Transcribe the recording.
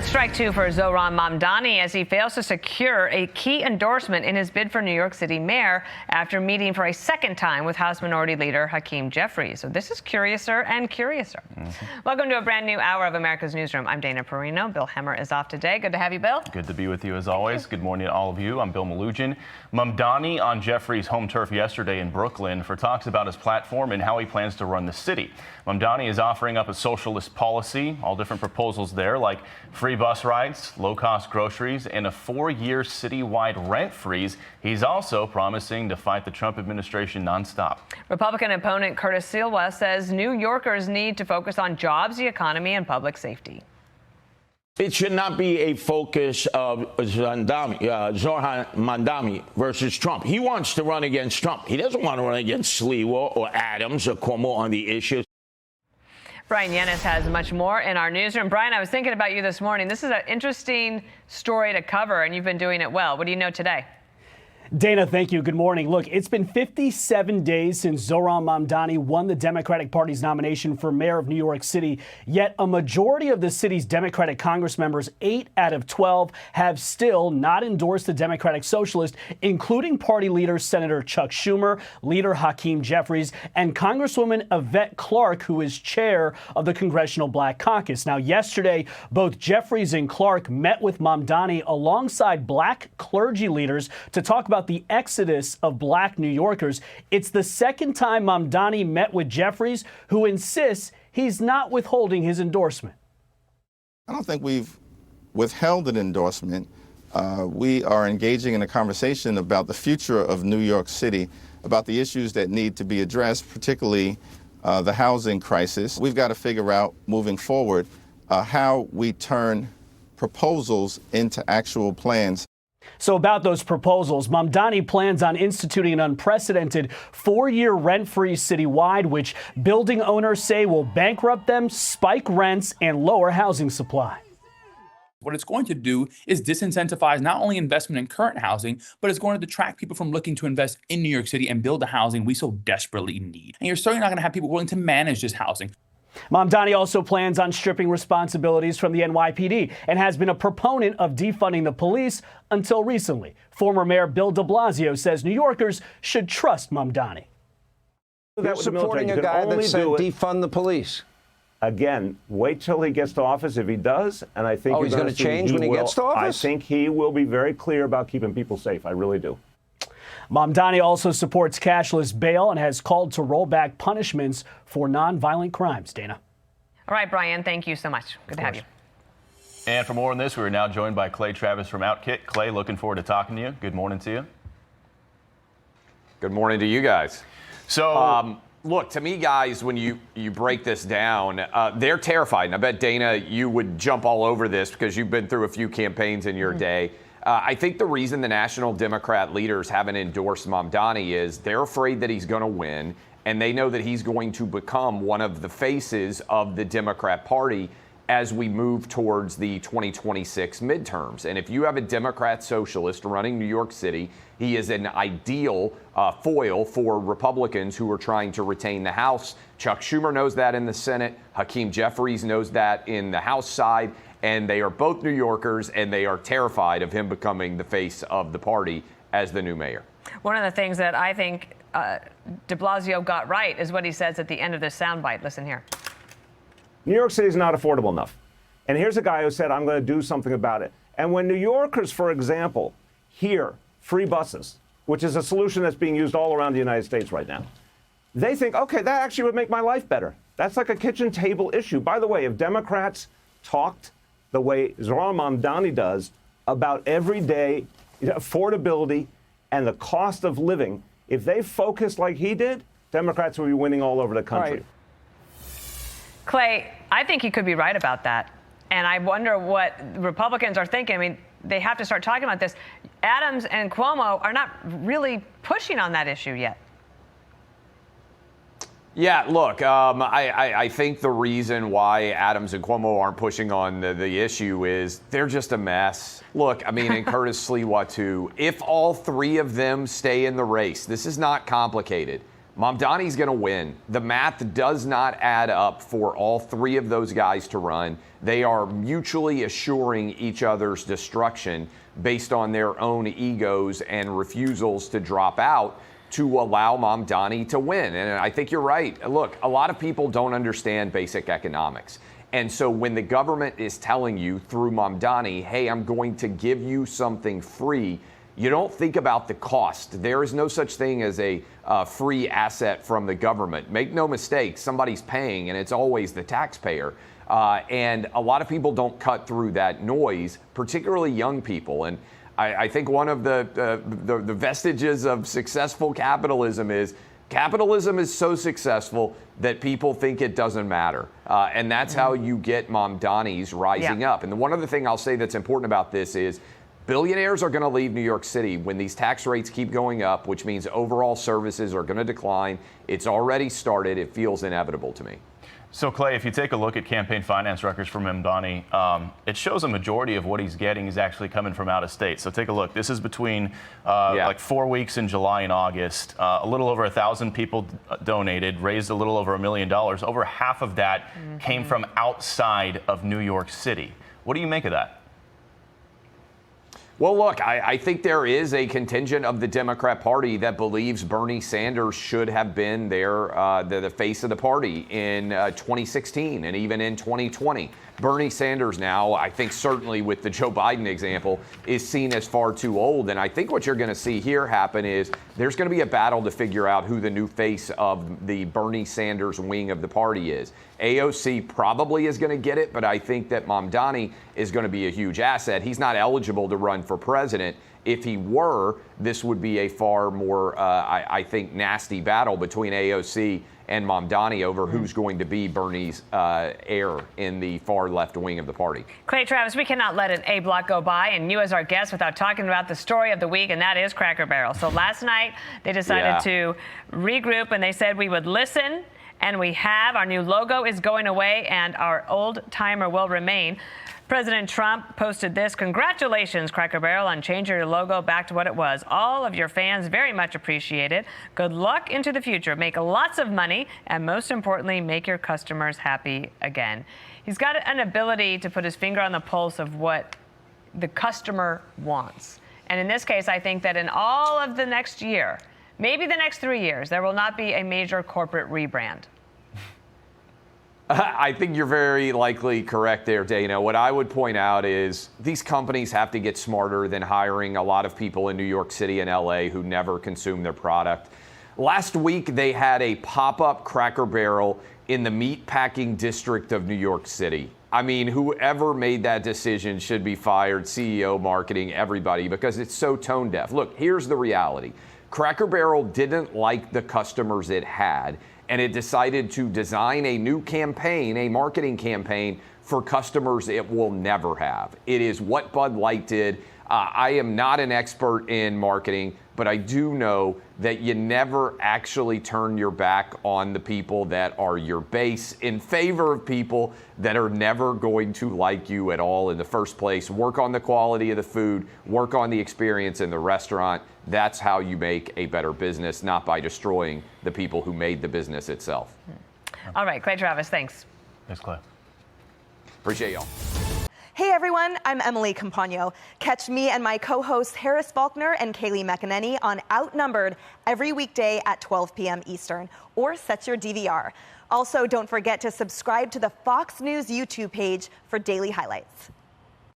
it's strike two for Zohran Mamdani as he fails to secure a key endorsement in his bid for New York City mayor after meeting for a second time with House Minority Leader Hakeem Jeffries. So this is curiouser and curiouser. Welcome to a brand new hour of America's Newsroom. I'm Dana Perino. Bill Hemmer is off today. Good to have you, Bill. Good to be with you as always. Good morning to all of you. I'm Bill Malugin. Mamdani on Jeffries' home turf yesterday in Brooklyn for talks about his platform and how he plans to run the city. Mamdani is offering up a socialist policy, all different proposals there, like free bus rides, low-cost groceries, and a 4-year citywide rent freeze. He's also promising to fight the Trump administration nonstop. Republican opponent Curtis Sliwa says New Yorkers need to focus on jobs, the economy, and public safety. It should not be a focus of Zohran Mamdani versus Trump. He wants to run against Trump. He doesn't want to run against Sliwa or Adams or Cuomo on the issues. Brian Yanis has much more in our newsroom. Brian, I was thinking about you this morning. This is an interesting story to cover, and you've been doing it well. What do you know today? Dana, thank you. Good morning. Look, it's been 57 days since Zohran Mamdani won the Democratic Party's nomination for mayor of New York City. Yet a majority of the city's Democratic Congress members, 8 out of 12, have still not endorsed the Democratic Socialist, including party leader Senator Chuck Schumer, leader Hakeem Jeffries, and Congresswoman Yvette Clarke, who is chair of the Congressional Black Caucus. Now, yesterday, both Jeffries and Clarke met with Mamdani alongside black clergy leaders to talk about the exodus of black New Yorkers. It's the second time Mamdani met with Jeffries, who insists he's not withholding his endorsement. I don't think we've withheld an endorsement. We are engaging in a conversation about the future of New York City, about the issues that need to be addressed, particularly the housing crisis. We've got to figure out moving forward how we turn proposals into actual plans. So about those proposals, Mamdani plans on instituting an unprecedented 4-year rent freeze citywide, which building owners say will bankrupt them, spike rents, and lower housing supply. What it's going to do is disincentivize not only investment in current housing, but it's going to detract people from looking to invest in New York City and build the housing we so desperately need. And you're certainly not going to have people willing to manage this housing. Mamdani also plans on stripping responsibilities from the NYPD and has been a proponent of defunding the police until recently. Former Mayor Bill de Blasio says New Yorkers should trust Mamdani. You're supporting a guy that said defund the police. Again, wait till he gets to office if he does, and I think he's going to change when he gets to office? I think he will be very clear about keeping people safe. I really do. Mamdani also supports cashless bail and has called to roll back punishments for nonviolent crimes. Dana. All right, Brian, thank you so much. Good to have you. And for more on this, we are now joined by Clay Travis from Outkick. Clay, looking forward to talking to you. Good morning to you. Good morning to you guys. So, look, to me, guys, when you break this down, they're terrified. And I bet, Dana, you would jump all over this because you've been through a few campaigns in your day. I think the reason the national Democrat leaders haven't endorsed Mamdani is they're afraid that he's going to win, and they know that he's going to become one of the faces of the Democrat Party as we move towards the 2026 midterms. And if you have a Democrat socialist running New York City, he is an ideal foil for Republicans who are trying to retain the House. Chuck Schumer knows that in the Senate. Hakeem Jeffries knows that in the House side. And they are both New Yorkers, and they are terrified of him becoming the face of the party as the new mayor. One of the things that I think de Blasio got right is what he says at the end of this soundbite. Listen here. New York City is not affordable enough. And here's a guy who said, I'm going to do something about it. And when New Yorkers, for example, hear free buses, which is a solution that's being used all around the United States right now, they think, OK, that actually would make my life better. That's like a kitchen table issue. By the way, if Democrats talked the way Zohran Mamdani does about everyday affordability and the cost of living, if they focused like he did, Democrats would be winning all over the country. Right. Clay, I think he could be right about that. And I wonder what Republicans are thinking. I mean, they have to start talking about this. Adams and Cuomo are not really pushing on that issue yet. Yeah, look, I think the reason why Adams and Cuomo aren't pushing on the issue is they're just a mess. Look, I mean, and Curtis Sliwa too, if all three of them stay in the race, this is not complicated. Mamdani's going to win. The math does not add up for all three of those guys to run. They are mutually assuring each other's destruction based on their own egos and refusals to drop out to allow Mamdani to win. And I think you're right. Look, a lot of people don't understand basic economics. And so when the government is telling you through Mamdani, hey, I'm going to give you something free, you don't think about the cost. There is no such thing as a free asset from the government. Make no mistake, somebody's paying, and it's always the taxpayer. And a lot of people don't cut through that noise, particularly young people. And I think one of the vestiges of successful capitalism is so successful that people think it doesn't matter. And that's how you get Mamdani's rising up. And one other thing I'll say that's important about this is billionaires are going to leave New York City when these tax rates keep going up, which means overall services are going to decline. It's already started. It feels inevitable to me. So, Clay, if you take a look at campaign finance records for Mamdani, it shows a majority of what he's getting is actually coming from out of state. So take a look. This is between like 4 weeks in July and August. A little over 1,000 people donated, raised a little over $1 million. Over half of that came from outside of New York City. What do you make of that? Well, look, I think there is a contingent of the Democrat Party that believes Bernie Sanders should have been the face of the party in 2016 and even in 2020. Bernie Sanders now, I think certainly with the Joe Biden example, is seen as far too old. And I think what you're going to see here happen is there's going to be a battle to figure out who the new face of the Bernie Sanders wing of the party is. AOC probably is going to get it, but I think that Mamdani is going to be a huge asset. He's not eligible to run for president. If he were, this would be a far more, I think, nasty battle between AOC and Mamdani over who's going to be Bernie's heir in the far left wing of the party. Clay Travis, we cannot let an A block go by and you as our guest without talking about the story of the week, and that is Cracker Barrel. So last night they decided to regroup and they said we would listen, and we have. Our new logo is going away and our old timer will remain. President Trump posted this: "Congratulations, Cracker Barrel, on changing your logo back to what it was. All of your fans very much appreciate it. Good luck into the future. Make lots of money, and most importantly, make your customers happy again." He's got an ability to put his finger on the pulse of what the customer wants. And in this case, I think that in all of the next year, maybe the next 3 years, there will not be a major corporate rebrand. I think you're very likely correct there, Dana. What I would point out is these companies have to get smarter than hiring a lot of people in New York City and LA who never consume their product. Last week, they had a pop-up Cracker Barrel in the meatpacking district of New York City. I mean, whoever made that decision should be fired, CEO, marketing, everybody, because it's so tone deaf. Look, here's the reality. Cracker Barrel didn't like the customers it had, and it decided to design a new campaign, a marketing campaign for customers it will never have. It is what Bud Light did. I am not an expert in marketing, but I do know that you never actually turn your back on the people that are your base in favor of people that are never going to like you at all in the first place. Work on the quality of the food, work on the experience in the restaurant. That's how you make a better business, not by destroying the people who made the business itself. All right, Clay Travis, thanks. Thanks, Clay. Appreciate y'all. Hey everyone, I'm Emily Compagno. Catch me and my co-hosts Harris Faulkner and Kaylee McEnany on Outnumbered every weekday at 12 p.m. Eastern, or set your DVR. Also, don't forget to subscribe to the Fox News YouTube page for daily highlights.